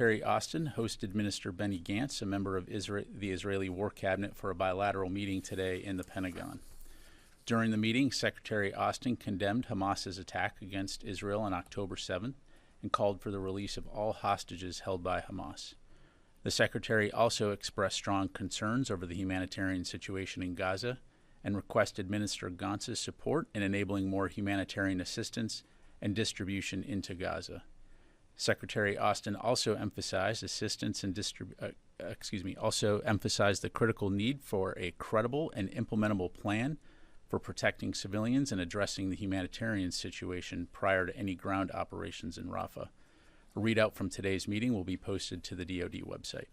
Secretary Austin hosted Minister Benny Gantz, a member of the Israeli War Cabinet, for a bilateral meeting today in the Pentagon. During the meeting, Secretary Austin condemned Hamas's attack against Israel on October 7th and called for the release of all hostages held by Hamas. The Secretary also expressed strong concerns over the humanitarian situation in Gaza and requested Minister Gantz's support in enabling more humanitarian assistance and distribution into Gaza. Secretary Austin also emphasized the critical need for a credible and implementable plan for protecting civilians and addressing the humanitarian situation prior to any ground operations in Rafah. A readout from today's meeting will be posted to the DoD website.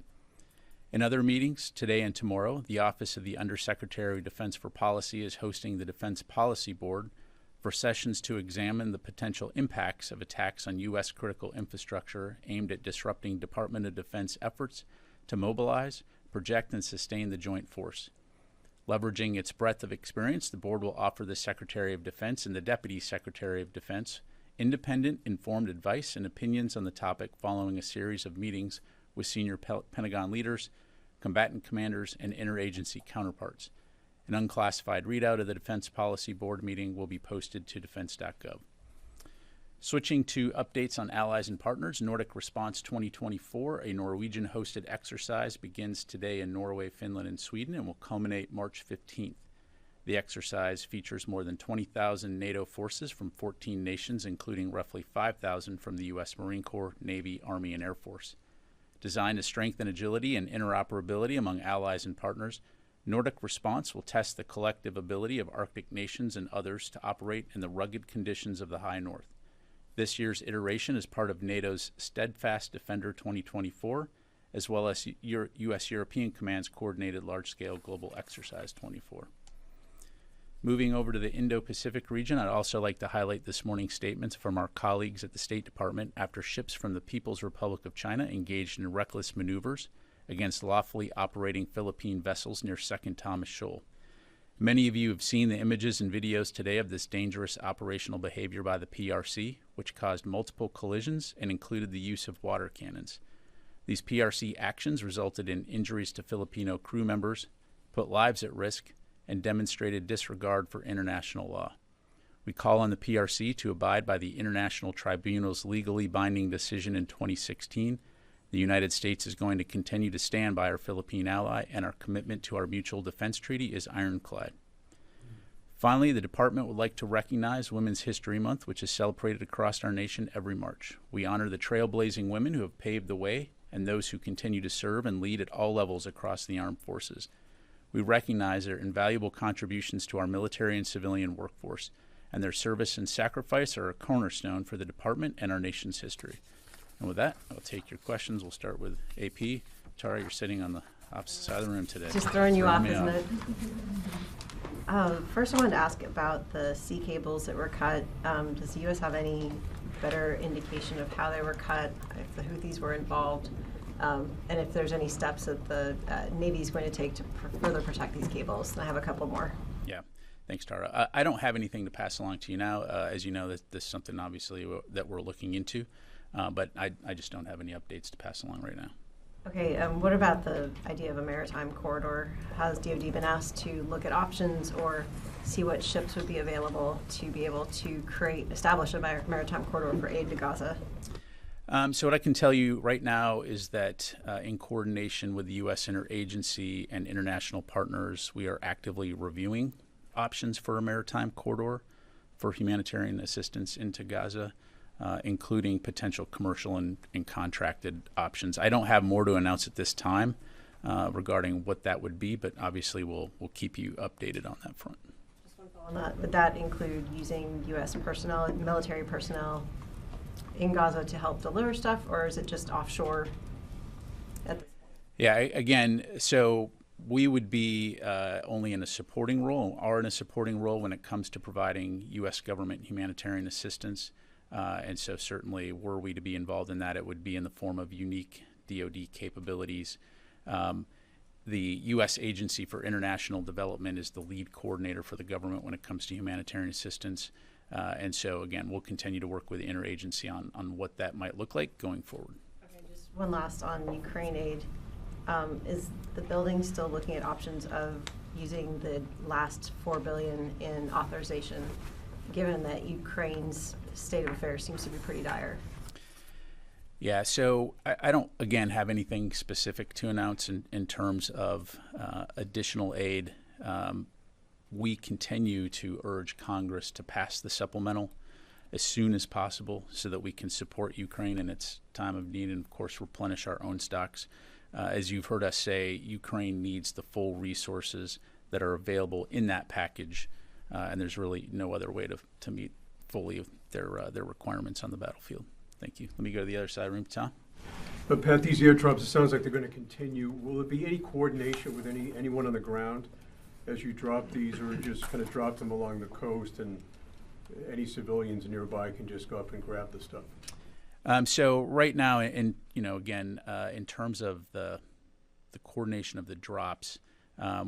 In other meetings, today and tomorrow, the Office of the Undersecretary of Defense for Policy is hosting the Defense Policy Board for sessions to examine the potential impacts of attacks on U.S. critical infrastructure aimed at disrupting Department of Defense efforts to mobilize, project, and sustain the joint force. Leveraging its breadth of experience, the board will offer the Secretary of Defense and the Deputy Secretary of Defense independent, informed advice and opinions on the topic following a series of meetings with senior Pentagon leaders, combatant commanders, and interagency counterparts. An unclassified readout of the Defense Policy Board meeting will be posted to defense.gov. Switching to updates on allies and partners, Nordic Response 2024, a Norwegian-hosted exercise, begins today in Norway, Finland, and Sweden and will culminate March 15th. The exercise features more than 20,000 NATO forces from 14 nations, including roughly 5,000 from the U.S. Marine Corps, Navy, Army, and Air Force. Designed to strengthen agility and interoperability among allies and partners, Nordic Response will test the collective ability of Arctic nations and others to operate in the rugged conditions of the High North. This year's iteration is part of NATO's Steadfast Defender 2024, as well as U.S. European Command's Coordinated Large-Scale Global Exercise 24. Moving over to the Indo-Pacific region, I'd also like to highlight this morning's statements from our colleagues at the State Department after ships from the People's Republic of China engaged in reckless maneuvers against lawfully operating Philippine vessels near Second Thomas Shoal. Many of you have seen the images and videos today of this dangerous operational behavior by the PRC, which caused multiple collisions and included the use of water cannons. These PRC actions resulted in injuries to Filipino crew members, put lives at risk, and demonstrated disregard for international law. We call on the PRC to abide by the International Tribunal's legally binding decision in 2016. The United States is going to continue to stand by our Philippine ally, and our commitment to our mutual defense treaty is ironclad. Finally, the Department would like to recognize Women's History Month, which is celebrated across our nation every March. We honor the trailblazing women who have paved the way and those who continue to serve and lead at all levels across the armed forces. We recognize their invaluable contributions to our military and civilian workforce, and their service and sacrifice are a cornerstone for the Department and our nation's history. And with that, I'll take your questions. We'll start with AP. Tara, you're sitting on the opposite side of the room today. Just throwing you off, isn't it? First, I wanted to ask about the sea cables that were cut. Does the U.S. have any better indication of how they were cut, if the Houthis were involved, and if there's any steps that the Navy is going to take to further protect these cables? And I have a couple more. Yeah. Thanks, Tara. I don't have anything to pass along to you now. As you know, this is something obviously that we're looking into. But I just don't have any updates to pass along right now. Okay, what about the idea of a maritime corridor? Has DoD been asked to look at options or see what ships would be available to be able to establish a maritime corridor for aid to Gaza? So what I can tell you right now is that in coordination with the U.S. interagency and international partners, we are actively reviewing options for a maritime corridor for humanitarian assistance into Gaza. Including potential commercial and contracted options. I don't have more to announce at this time regarding what that would be, but obviously we'll keep you updated on that front. Just one follow on that. Would that include using U.S. personnel, military personnel in Gaza to help deliver stuff, or is it just offshore at this point? Yeah, again, so we would be only in a supporting role, are in a supporting role when it comes to providing U.S. government humanitarian assistance. And so certainly were we to be involved in that, it would be in the form of unique DoD capabilities. The U.S. Agency for International Development is the lead coordinator for the government when it comes to humanitarian assistance. And so, again, we'll continue to work with the interagency on what that might look like going forward. Okay, just Just one last on Ukraine aid. Is the building still looking at options of using the last $4 billion in authorization, given that Ukraine's state of affairs seems to be pretty dire? Yeah, so I don't, again, have anything specific to announce in terms of additional aid. We continue to urge Congress to pass the supplemental as soon as possible so that we can support Ukraine in its time of need and, of course, replenish our own stocks. As you've heard us say, Ukraine needs the full resources that are available in that package, and there's really no other way to meet fully their requirements on the battlefield. Thank you. Let me go to the other side of the room. Tom? But Pat, these airdrops, it sounds like they're going to continue. Will there be any coordination with anyone on the ground as you drop these, or just kind of drop them along the coast and any civilians nearby can just go up and grab the stuff? So right now, in terms of the coordination of the drops,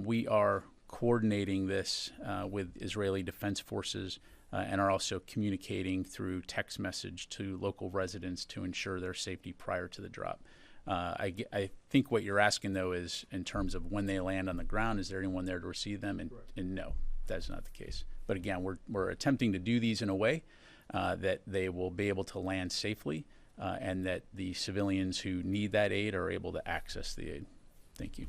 we are coordinating this with Israeli Defense Forces and are also communicating through text message to local residents to ensure their safety prior to the drop. I think what you're asking, though, is in terms of when they land on the ground, is there anyone there to receive them? And no, that's not the case. But again, we're attempting to do these in a way that they will be able to land safely and that the civilians who need that aid are able to access the aid. Thank you.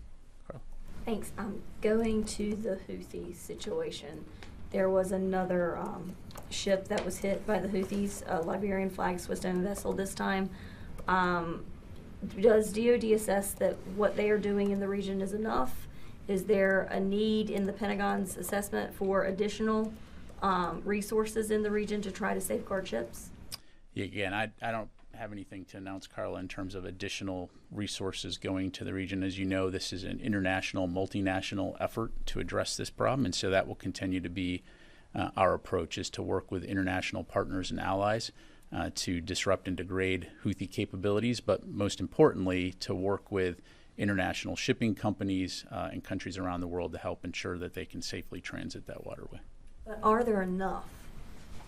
Carl? Thanks. Going to the Houthi situation, there was another ship that was hit by the Houthis, a Liberian flag Swiss-owned vessel this time. Does DoD assess that what they are doing in the region is enough? Is there a need in the Pentagon's assessment for additional resources in the region to try to safeguard ships? Yeah, again, I don't have anything to announce, Carla, in terms of additional resources going to the region. As you know, this is an international, multinational effort to address this problem, and so that will continue to be our approach, is to work with international partners and allies to disrupt and degrade Houthi capabilities, but most importantly, to work with international shipping companies and countries around the world to help ensure that they can safely transit that waterway. But are there enough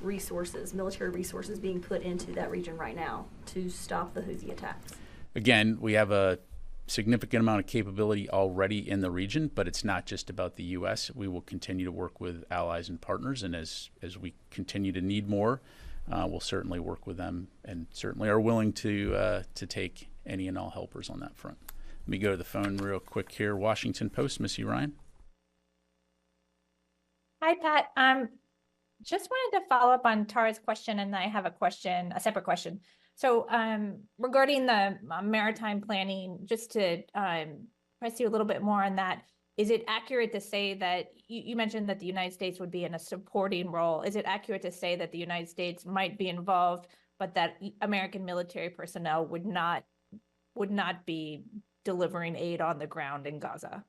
resources, military resources, being put into that region right now to stop the Houthi attacks? Again, we have a significant amount of capability already in the region, but it's not just about the U.S. We will continue to work with allies and partners, and as we continue to need more, we'll certainly work with them and certainly are willing to take any and all helpers on that front. Let me go to the phone real quick here. Washington Post, Missy Ryan. Hi, Pat. Just wanted to follow up on Tara's question, and I have a separate question. So regarding the maritime planning, just to press you a little bit more on that, is it accurate to say that you mentioned that the United States would be in a supporting role? Is it accurate to say that the United States might be involved, but that American military personnel would not be delivering aid on the ground in Gaza?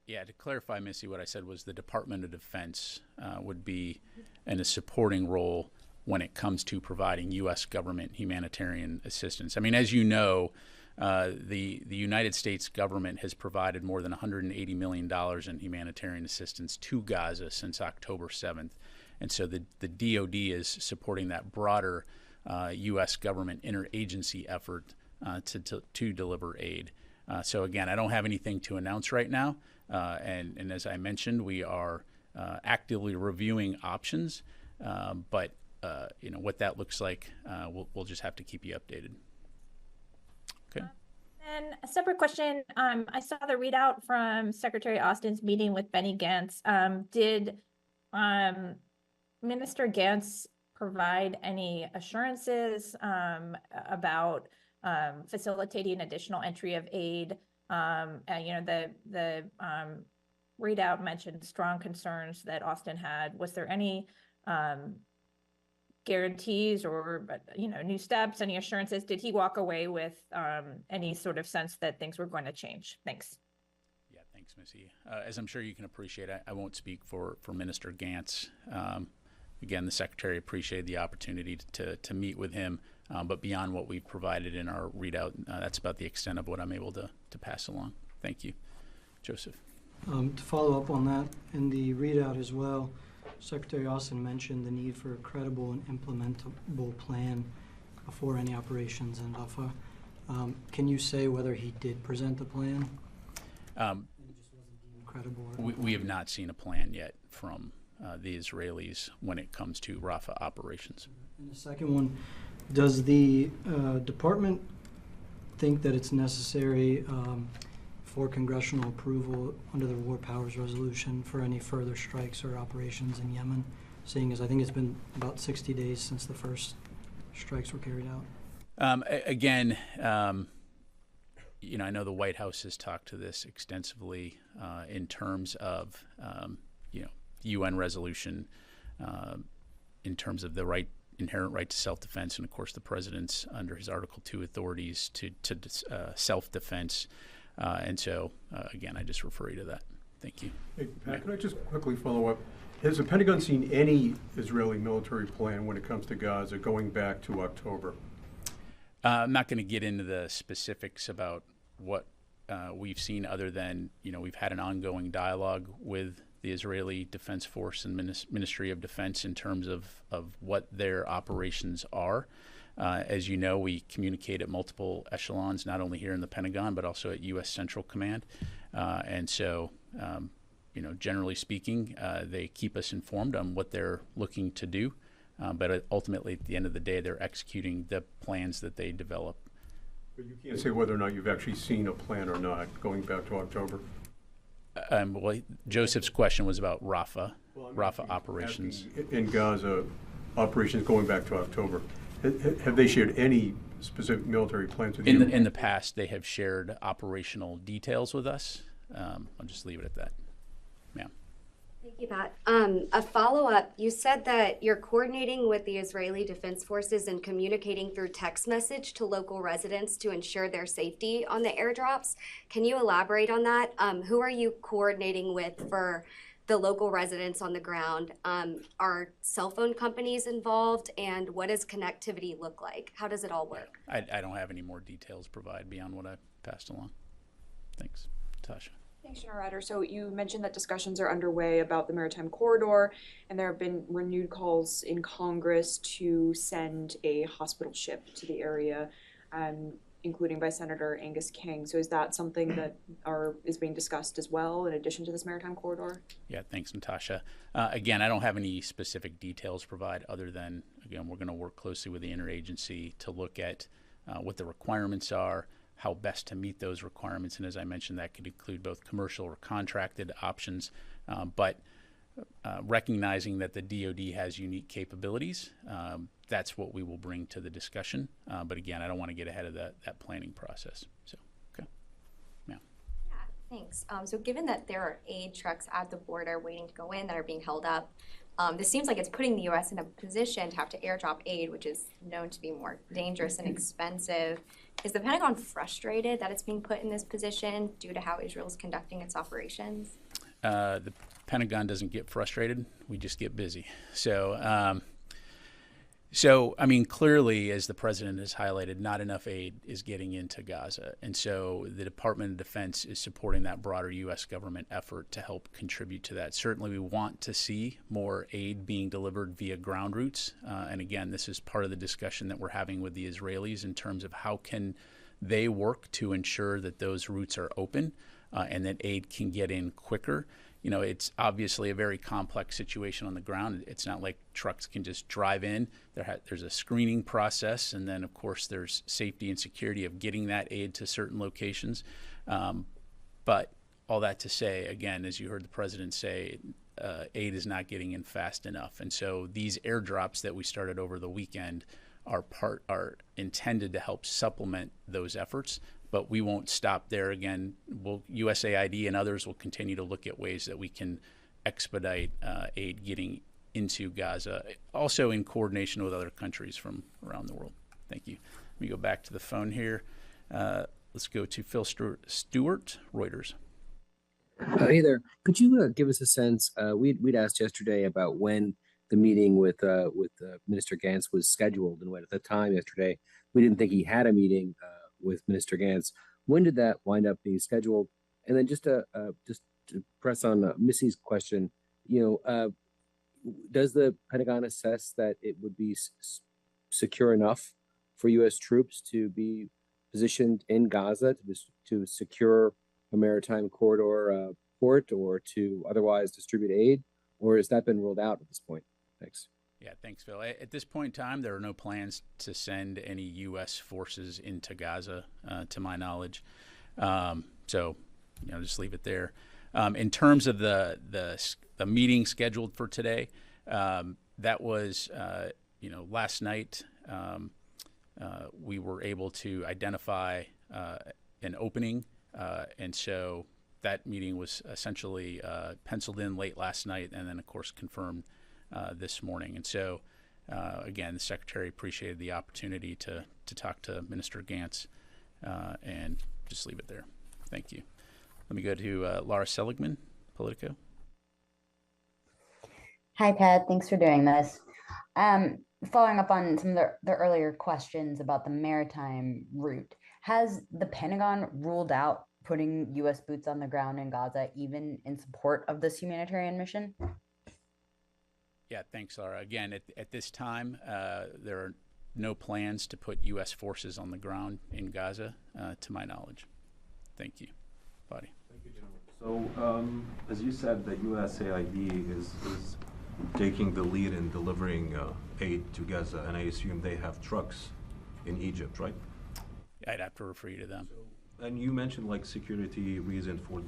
Yeah, to clarify, Missy, what I said was the Department of Defense would be in a supporting role when it comes to providing U.S. government humanitarian assistance. I mean, as you know, the United States government has provided more than $180 million in humanitarian assistance to Gaza since October 7th. And so the DoD is supporting that broader U.S. government interagency effort to deliver aid. So again, I don't have anything to announce right now. And as I mentioned, we are actively reviewing options. But what that looks like, we'll just have to keep you updated. Okay. And a separate question. I saw the readout from Secretary Austin's meeting with Benny Gantz. Did Minister Gantz provide any assurances about facilitating additional entry of aid? The readout mentioned strong concerns that Austin had. Was there any guarantees or new steps, any assurances? Did he walk away with any sort of sense that things were going to change? Thanks. Yeah, thanks, Missy. As I'm sure you can appreciate, I won't speak for Minister Gantz. Again, the Secretary appreciated the opportunity to meet with him, but beyond what we've provided in our readout, that's about the extent of what I'm able to pass along. Thank you. Joseph. To follow up on that, in the readout as well, Secretary Austin mentioned the need for a credible and implementable plan for any operations in Rafah. Can you say whether he did present the plan? Um, It just wasn't deemed credible or we have not seen a plan yet from the Israelis when it comes to Rafah operations. And the second one, does the department think that it's necessary for congressional approval under the War Powers Resolution for any further strikes or operations in Yemen, seeing as I think it's been about 60 days since the first strikes were carried out? Again, I know the White House has talked to this extensively in terms of, UN resolution, in terms of the inherent right to self-defense, and of course the president's under his Article 2 authorities to self-defense. And so, again, I just refer you to that. Thank you. Hey, Pat, can I just quickly follow up? Has the Pentagon seen any Israeli military plan when it comes to Gaza going back to October? I'm not going to get into the specifics about what we've seen other than, we've had an ongoing dialogue with the Israeli Defense Force and Ministry of Defense in terms of what their operations are. As you know, we communicate at multiple echelons, not only here in the Pentagon, but also at U.S. Central Command. And so, generally speaking, they keep us informed on what they're looking to do. But ultimately, at the end of the day, they're executing the plans that they develop. But you can't say whether or not you've actually seen a plan or not going back to October. Well, Joseph's question was about Rafah, Well, Rafah operations. In Gaza, operations going back to October. Have they shared any specific military plans with you? In the past, they have shared operational details with us. I'll just leave it at that. Ma'am. Thank you, Pat. A follow-up, you said that you're coordinating with the Israeli Defense Forces and communicating through text message to local residents to ensure their safety on the airdrops. Can you elaborate on that? Who are you coordinating with for the local residents on the ground? Are cell phone companies involved, and what does connectivity look like? How does it all work? I don't have any more details to provide beyond what I passed along. Thanks. Tasha. Thanks, General Ryder. So you mentioned that discussions are underway about the maritime corridor, and there have been renewed calls in Congress to send a hospital ship to the area, including by Senator Angus King. So is that something that is being discussed as well in addition to this maritime corridor? Yeah, thanks, Natasha. Again, I don't have any specific details to provide other than, again, we're going to work closely with the interagency to look at what the requirements are, how best to meet those requirements. And as I mentioned, that could include both commercial or contracted options, but recognizing that the DoD has unique capabilities, that's what we will bring to the discussion. But again, I don't want to get ahead of that planning process. So, okay. Yeah. Yeah, thanks. So given that there are aid trucks at the border waiting to go in that are being held up, this seems like it's putting the U.S. in a position to have to airdrop aid, which is known to be more dangerous and expensive. Is the Pentagon frustrated that it's being put in this position due to how Israel is conducting its operations? The Pentagon doesn't get frustrated. We just get busy. So, I mean, clearly, as the president has highlighted, not enough aid is getting into Gaza. And so the Department of Defense is supporting that broader U.S. government effort to help contribute to that. Certainly, we want to see more aid being delivered via ground routes. And again, this is part of the discussion that we're having with the Israelis in terms of how can they work to ensure that those routes are open and that aid can get in quicker. It's obviously a very complex situation on the ground. It's not like trucks can just drive in. There's a screening process, and then, of course, there's safety and security of getting that aid to certain locations. But all that to say, again, as you heard the president say, aid is not getting in fast enough. And so these airdrops that we started over the weekend are intended to help supplement those efforts. But we won't stop there. Again, USAID and others will continue to look at ways that we can expedite aid getting into Gaza, also in coordination with other countries from around the world. Thank you. Let me go back to the phone here. Let's go to Phil Stewart, Reuters. Hey there. Could you give us a sense? We'd asked yesterday about when the meeting with Minister Gantz was scheduled, and when at the time yesterday we didn't think he had a meeting with Minister Gantz. When did that wind up being scheduled? And then just to press on Missy's question, does the Pentagon assess that it would be secure enough for U.S. troops to be positioned in Gaza to secure a maritime corridor port or to otherwise distribute aid, or has that been ruled out at this point? Thanks. Yeah, thanks, Phil. At this point in time, there are no plans to send any U.S. forces into Gaza, to my knowledge. So, just leave it there. In terms of the meeting scheduled for today, that was, last night we were able to identify an opening, and so that meeting was essentially penciled in late last night, and then of course confirmed this morning. And so, again, the Secretary appreciated the opportunity to talk to Minister Gantz, and just leave it there. Thank you. Let me go to Laura Seligman, Politico. Hi, Pat. Thanks for doing this. Following up on some of the earlier questions about the maritime route, has the Pentagon ruled out putting U.S. boots on the ground in Gaza, even in support of this humanitarian mission? Yeah, thanks, Laura. Again, at this time, there are no plans to put U.S. forces on the ground in Gaza, to my knowledge. Thank you. Body. Thank you, gentlemen. So, as you said, the USAID is taking the lead in delivering aid to Gaza, and I assume they have trucks in Egypt, right? I'd have to refer you to them. And you mentioned like security reason for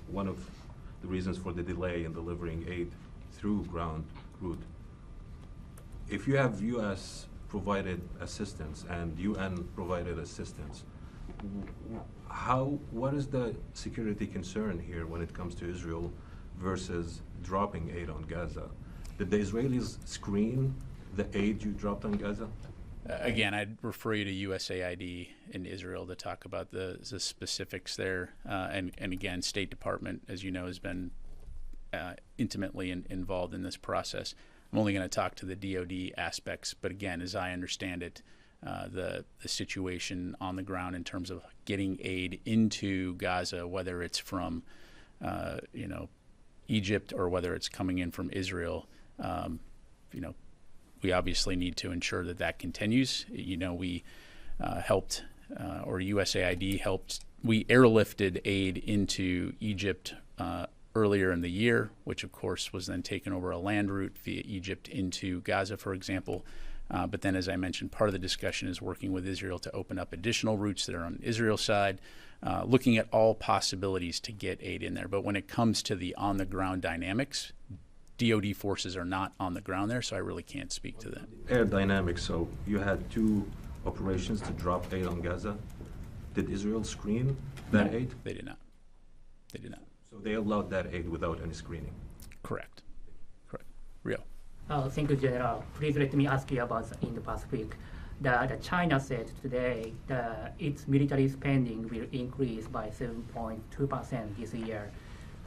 one of the reasons for the delay in delivering aid through ground route. If you have U.S. provided assistance and UN provided assistance, what is the security concern here when it comes to Israel versus dropping aid on Gaza? Did the Israelis screen the aid you dropped on Gaza? Again, I'd refer you to USAID in Israel to talk about the specifics there. And again, State Department, as you know, has been intimately involved in this process. I'm only going to talk to the DoD aspects, but again, as I understand it, the situation on the ground in terms of getting aid into Gaza, whether it's from Egypt or whether it's coming in from Israel, we obviously need to ensure that continues. We helped, or USAID helped. We airlifted aid into Egypt earlier in the year, which of course was then taken over a land route via Egypt into Gaza, for example. But then, as I mentioned, part of the discussion is working with Israel to open up additional routes that are on Israel's side, looking at all possibilities to get aid in there. But when it comes to the on-the-ground dynamics, DoD forces are not on the ground there, so I really can't speak to that. Air dynamics, so you had 2 operations to drop aid on Gaza. Did Israel screen that aid? They did not. They did not. So they allowed that aid without any screening? Correct. Rio. Thank you, General. Please let me ask you about the Indo-Pacific. The China said today that its military spending will increase by 7.2% this year.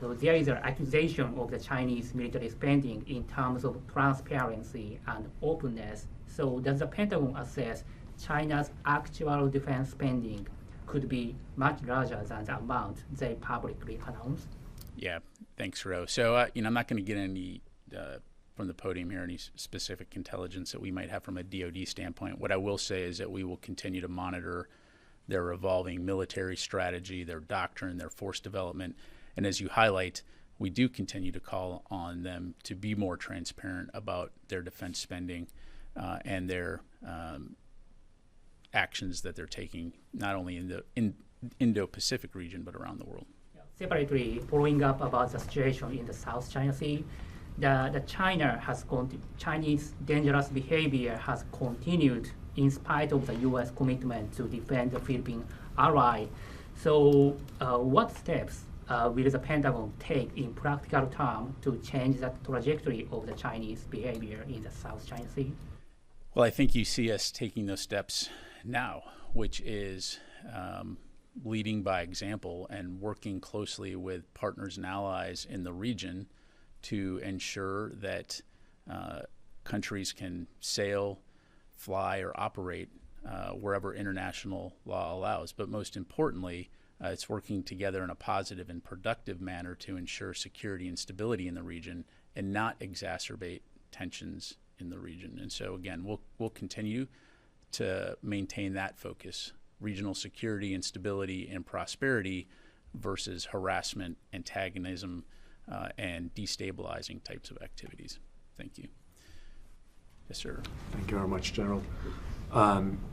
So there is an accusation of the Chinese military spending in terms of transparency and openness. So does the Pentagon assess China's actual defense spending could be much larger than the amount they publicly announced? Yeah, thanks, Ro. So, I'm not going to get any from the podium here, any specific intelligence that we might have from a DoD standpoint. What I will say is that we will continue to monitor their evolving military strategy, their doctrine, their force development. And as you highlight, we do continue to call on them to be more transparent about their defense spending and their actions that they're taking, not only in the Indo-Pacific region, but around the world. Separately, following up about the situation in the South China Sea, Chinese dangerous behavior has continued in spite of the U.S. commitment to defend the Philippine ally. So what steps will the Pentagon take in practical terms to change the trajectory of the Chinese behavior in the South China Sea? Well, I think you see us taking those steps now, which is leading by example and working closely with partners and allies in the region to ensure that countries can sail, fly, or operate wherever international law allows. But most importantly, it's working together in a positive and productive manner to ensure security and stability in the region and not exacerbate tensions in the region. And so, again, we'll continue to maintain that focus regional security and stability and prosperity versus harassment, antagonism, and destabilizing types of activities. Thank you. Yes, sir. Thank you very much, General.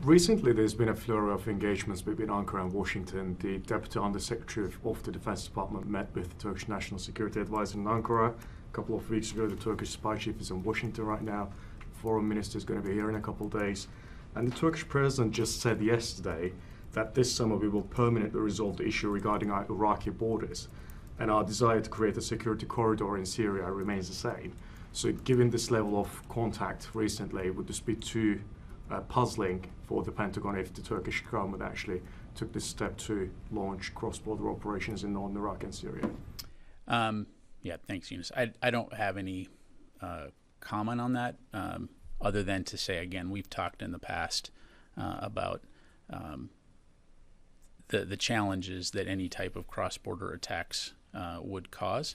Recently, there's been a flurry of engagements between Ankara and Washington. The Deputy Undersecretary of the Defense Department met with the Turkish National Security Advisor in Ankara a couple of weeks ago. The Turkish spy chief is in Washington right now. The Foreign Minister is going to be here in a couple of days. And the Turkish President just said yesterday that this summer we will permanently resolve the issue regarding our Iraqi borders. And our desire to create a security corridor in Syria remains the same. So given this level of contact recently, would this be too puzzling for the Pentagon if the Turkish government actually took this step to launch cross-border operations in northern Iraq and Syria? Yeah, thanks, Eunice. I don't have any comment on that other than to say, again, we've talked in the past about the challenges that any type of cross-border attacks would cause,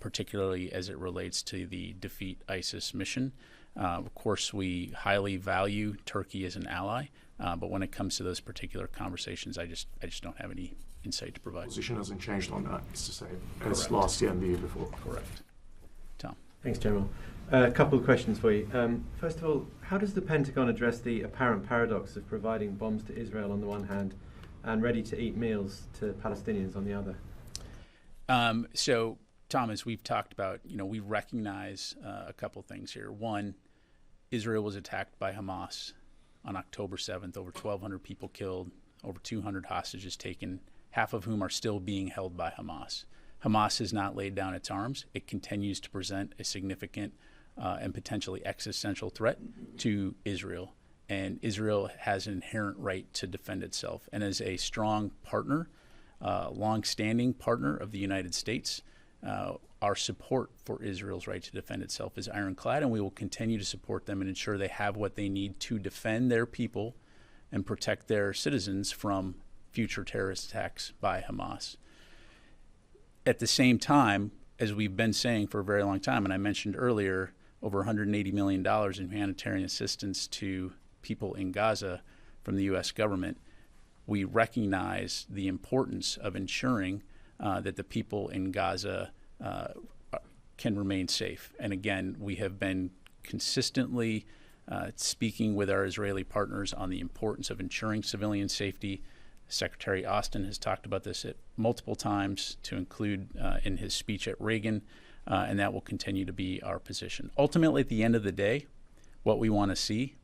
particularly as it relates to the Defeat ISIS mission. Of course, we highly value Turkey as an ally, but when it comes to those particular conversations, I just don't have any insight to provide. Position hasn't changed on that, it's the same as Correct. last year and the year before. Correct. Tom. Thanks, General. A couple of questions for you. First of all, how does the Pentagon address the apparent paradox of providing bombs to Israel on the one hand and ready-to-eat meals to Palestinians on the other? So, Tom, as we've talked about, we recognize a couple things here. One, Israel was attacked by Hamas on October 7th, over 1,200 people killed, over 200 hostages taken, half of whom are still being held by Hamas. Hamas has not laid down its arms. It continues to present a significant and potentially existential threat to Israel. And Israel has an inherent right to defend itself. And as a strong partner, long-standing partner of the United States, our support for Israel's right to defend itself is ironclad, and we will continue to support them and ensure they have what they need to defend their people and protect their citizens from future terrorist attacks by Hamas. At the same time, as we've been saying for a very long time, and I mentioned earlier, over $180 million in humanitarian assistance to people in Gaza from the U.S. government, we recognize the importance of ensuring that the people in Gaza can remain safe. And again, we have been consistently speaking with our Israeli partners on the importance of ensuring civilian safety. Secretary Austin has talked about this at multiple times, to include in his speech at Reagan, and that will continue to be our position. Ultimately, at the end of the day, what we want to see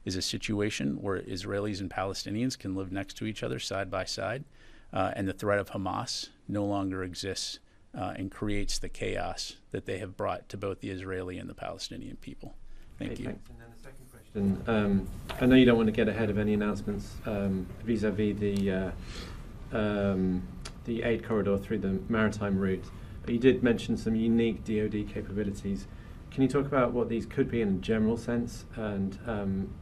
is a situation where Israelis and Palestinians can live next to each other side by side, and the threat of Hamas no longer exists and creates the chaos that they have brought to both the Israeli and the Palestinian people. Thank you. Thanks. And then the second question, I know you don't want to get ahead of any announcements vis-a-vis the aid corridor through the maritime route, but you did mention some unique DoD capabilities. Can you talk about what these could be in a general sense, and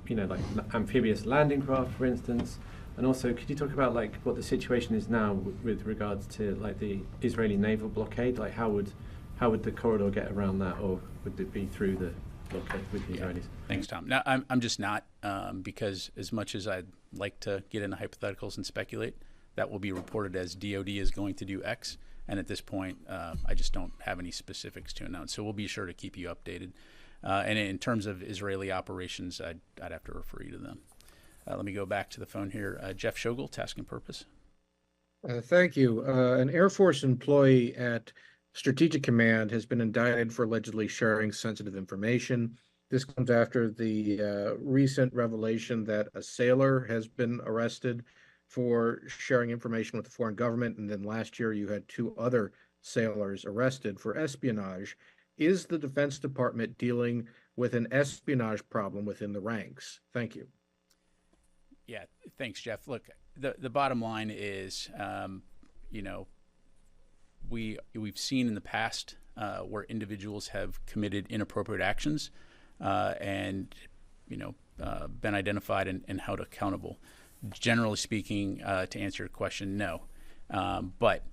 like amphibious landing craft, for instance? And also, could you talk about what the situation is now with regards to the Israeli naval blockade? How would the corridor get around that, or would it be through the blockade with the Israelis? Thanks, Tom. Now, I'm just not, because as much as I'd like to get into hypotheticals and speculate, that will be reported as DoD is going to do X. And at this point, I just don't have any specifics to announce. So we'll be sure to keep you updated. And in terms of Israeli operations, I'd have to refer you to them. Let me go back to the phone here. Jeff Shogel, Task and Purpose. Thank you. An Air Force employee at Strategic Command has been indicted for allegedly sharing sensitive information. This comes after the recent revelation that a sailor has been arrested for sharing information with the foreign government, and then last year you had 2 other sailors arrested for espionage. Is the Defense Department dealing with an espionage problem within the ranks? Thank you. Yeah, thanks, Jeff. Look, the bottom line is, we've seen in the past where individuals have committed inappropriate actions and been identified and held accountable. Generally speaking, to answer your question, no. But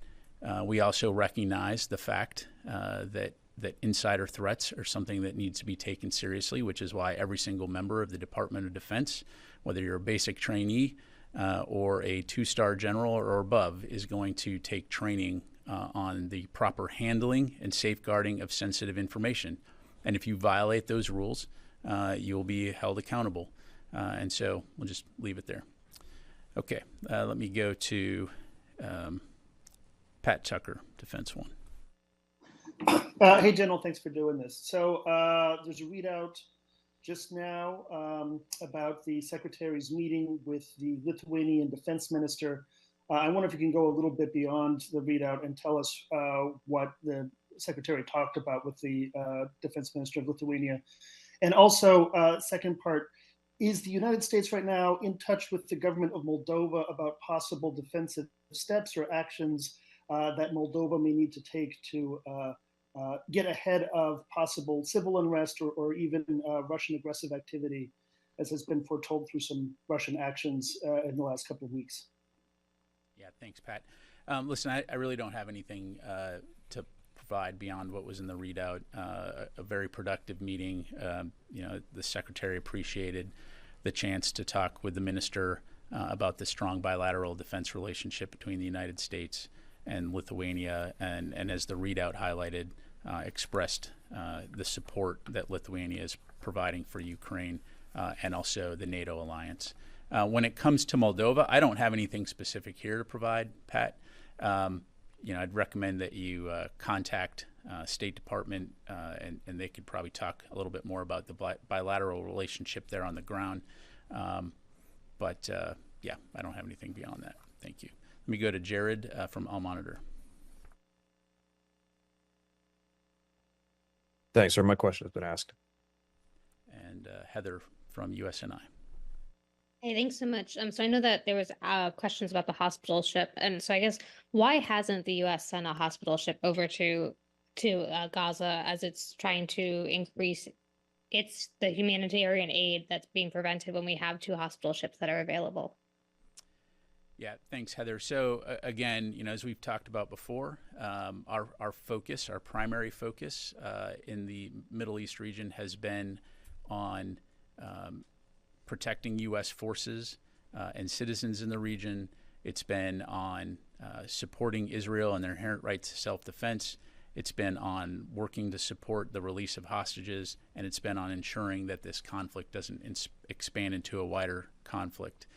we also recognize the fact that insider threats are something that needs to be taken seriously, which is why every single member of the Department of Defense, whether you're a basic trainee or a 2-star general or above is going to take training on the proper handling and safeguarding of sensitive information. And if you violate those rules, you'll be held accountable. And so we'll just leave it there. Okay, let me go to Pat Tucker, Defense One. Hey, General, thanks for doing this. So there's a readout just now about the Secretary's meeting with the Lithuanian Defense Minister. I wonder if you can go a little bit beyond the readout and tell us what the Secretary talked about with the Defense Minister of Lithuania. And also, second part, is the United States right now in touch with the government of Moldova about possible defensive steps or actions that Moldova may need to take to get ahead of possible civil unrest or even Russian aggressive activity, as has been foretold through some Russian actions in the last couple of weeks? Yeah, thanks, Pat. Listen, I really don't have anything to provide beyond what was in the readout. A very productive meeting. The Secretary appreciated the chance to talk with the minister about the strong bilateral defense relationship between the United States and Lithuania, and as the readout highlighted, expressed the support that Lithuania is providing for Ukraine and also the NATO alliance. When it comes to Moldova, I don't have anything specific here to provide, Pat. I'd recommend that you contact State Department, and they could probably talk a little bit more about the bilateral relationship there on the ground. But I don't have anything beyond that. Thank you. Let me go to Jared from All Monitor. Thanks, sir. My question has been asked. And Heather from USNI. Hey, thanks so much. So I know that there was questions about the hospital ship, and so I guess why hasn't the U.S. sent a hospital ship over to Gaza as it's trying to increase the humanitarian aid that's being prevented when we have 2 hospital ships that are available? Yeah, thanks, Heather. So again, as we've talked about before, our focus, our primary focus in the Middle East region has been on protecting U.S. forces and citizens in the region. It's been on supporting Israel and their inherent right to self-defense. It's been on working to support the release of hostages, and it's been on ensuring that this conflict doesn't expand into a wider conflict.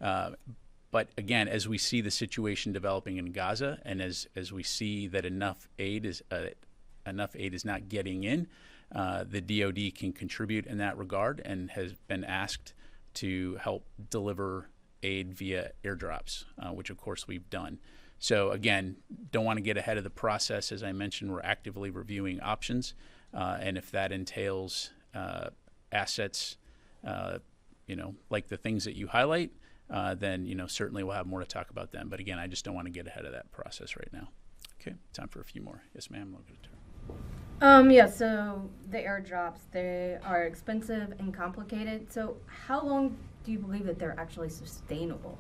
But again, as we see the situation developing in Gaza, and as we see that enough aid is not getting in, the DoD can contribute in that regard and has been asked to help deliver aid via airdrops, which of course we've done. So again, don't want to get ahead of the process. As I mentioned, we're actively reviewing options, and if that entails assets, like the things that you highlight, then certainly we'll have more to talk about then. But again, I just don't want to get ahead of that process right now. Okay, time for a few more. Yes, ma'am. Yeah, so the airdrops, they are expensive and complicated. So how long do you believe that they're actually sustainable?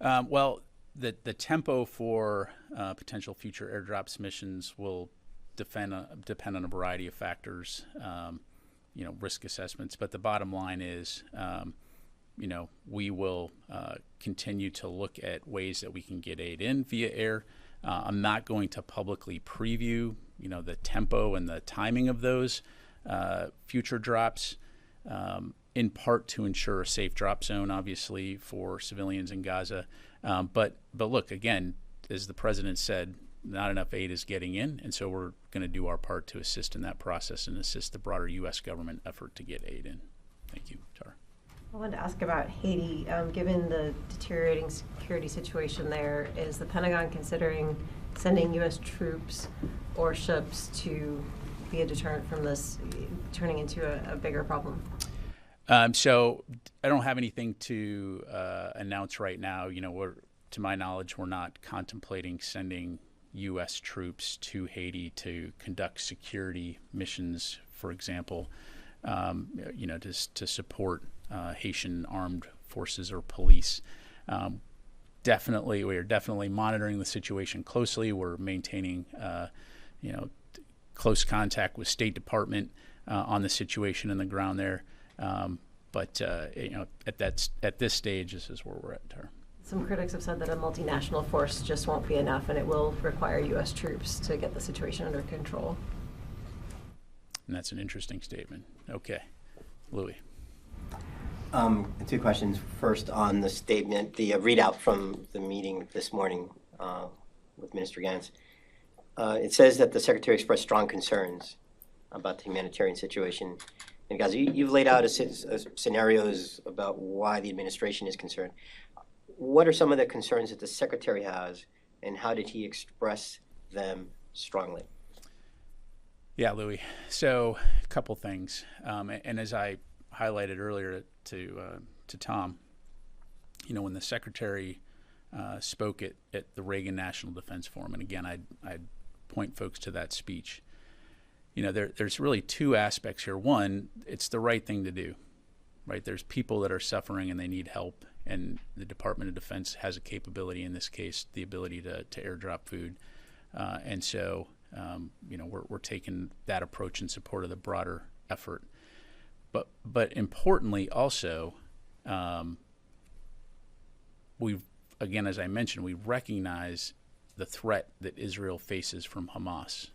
Well, the tempo for potential future airdrops missions will depend on a variety of factors, risk assessments. But the bottom line is, we will continue to look at ways that we can get aid in via air. I'm not going to publicly preview, the tempo and the timing of those future drops, in part to ensure a safe drop zone, obviously, for civilians in Gaza. But look, again, as the president said, not enough aid is getting in, and so we're going to do our part to assist in that process and assist the broader U.S. government effort to get aid in. Thank you, Tara. I wanted to ask about Haiti. Given the deteriorating security situation there, is the Pentagon considering sending U.S. troops or ships to be a deterrent from this turning into a bigger problem? So I don't have anything to announce right now. To my knowledge, we're not contemplating sending U.S. troops to Haiti to conduct security missions, for example, to support Haitian armed forces or police. We are definitely monitoring the situation closely. We're maintaining, close contact with State Department on the situation in the ground there. But at this stage, this is where we're at, Tara. Some critics have said that a multinational force just won't be enough, and it will require U.S. troops to get the situation under control. And that's an interesting statement. Okay, Louis. Two questions. First, on the statement, the readout from the meeting this morning with Minister Gantz. It says that the Secretary expressed strong concerns about the humanitarian situation in Gaza. You've laid out scenarios about why the administration is concerned. What are some of the concerns that the Secretary has, and how did he express them strongly? Yeah, Louis. So a couple things. And as I highlighted earlier to Tom, when the Secretary spoke at the Reagan National Defense Forum, and again, I'd point folks to that speech. There's really two aspects here. One, it's the right thing to do, right? There's people that are suffering and they need help, and the Department of Defense has a capability, in this case, the ability to airdrop food. And so, we're taking that approach in support of the broader effort. But importantly, also, again, as I mentioned, we recognize the threat that Israel faces from Hamas.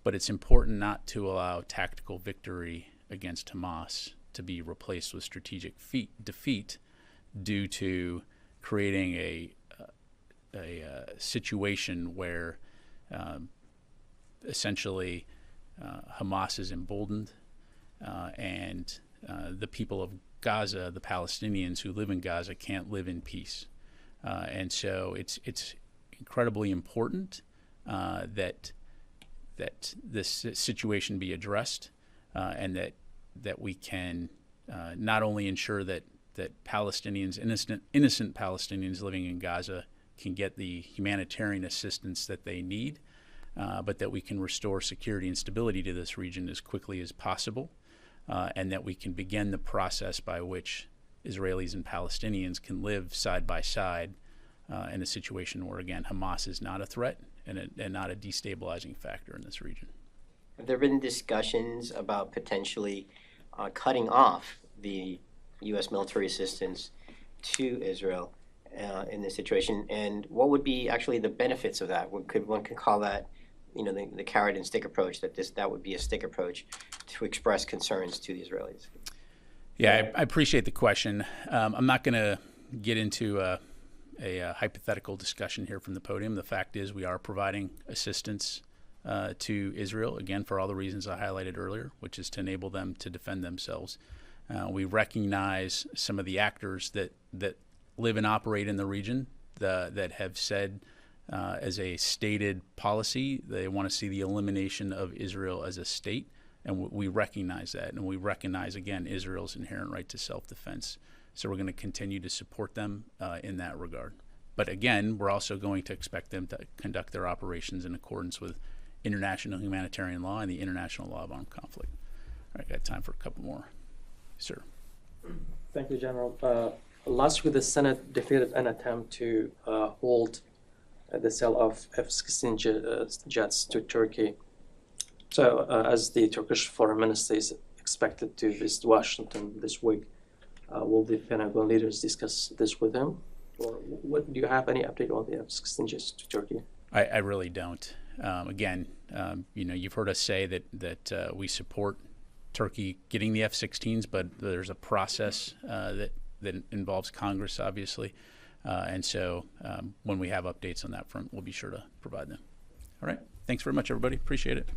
But it's important not to allow tactical victory against Hamas to be replaced with strategic defeat due to creating a situation where essentially Hamas is emboldened and the people of Gaza, the Palestinians who live in Gaza, can't live in peace. And so it's incredibly important that this situation be addressed and that we can not only ensure that Palestinians, innocent Palestinians living in Gaza, can get the humanitarian assistance that they need, but that we can restore security and stability to this region as quickly as possible, and that we can begin the process by which Israelis and Palestinians can live side by side in a situation where, again, Hamas is not a threat and not a destabilizing factor in this region. Have there been discussions about potentially cutting off the U.S. military assistance to Israel in this situation? And what would be actually the benefits of that? One could call that, the carrot and stick approach, that would be a stick approach to express concerns to the Israelis. Yeah, I appreciate the question. I'm not going to get into a hypothetical discussion here from the podium. The fact is we are providing assistance to Israel, again, for all the reasons I highlighted earlier, which is to enable them to defend themselves. We recognize some of the actors that live and operate in the region that have said as a stated policy they want to see the elimination of Israel as a state, and we recognize that, and we recognize, again, Israel's inherent right to self-defense. So we're going to continue to support them in that regard. But again, we're also going to expect them to conduct their operations in accordance with international humanitarian law and the international law of armed conflict. All right, got time for a couple more. Sir. Thank you, General. Last week, the Senate defeated an attempt to hold the sale of F-16 jets to Turkey. So, as the Turkish Foreign Minister is expected to visit Washington this week, will the Pentagon leaders discuss this with him? Or do you have any update on the F-16 jets to Turkey? I really don't. Again, you've heard us say that we support Turkey getting the F-16s, but there's a process that involves Congress, obviously. And so when we have updates on that front, we'll be sure to provide them. All right. Thanks very much, everybody. Appreciate it.